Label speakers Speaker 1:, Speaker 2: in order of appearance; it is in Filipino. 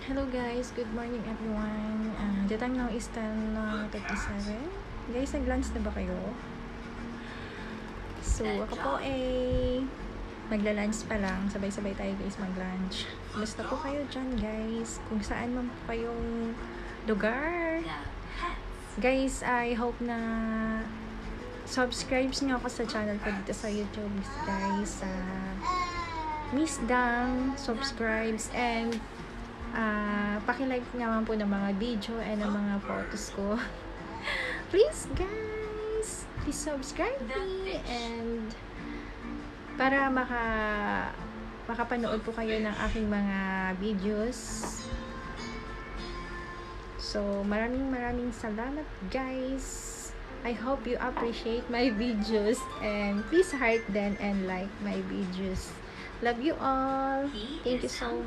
Speaker 1: Hello guys, good morning everyone. The time now is 10:37. Guys, nag-lunch na ba kayo? So, ako po magla-lunch pa lang. Sabay-sabay tayo guys mag-lunch. Basta po kayo dyan guys. Kung saan man po kayong lugar. Guys, I hope na subscribe niyo ako sa channel ko dito sa YouTube guys. Miss Dang, subscribes, and paki-like naman po ng mga video and ng mga photos ko. Please guys, please subscribe me, and para makapanood po kayo ng aking mga videos. So maraming salamat guys. I hope you appreciate my videos, and please heart them and like my videos. Love you all. Thank you so much.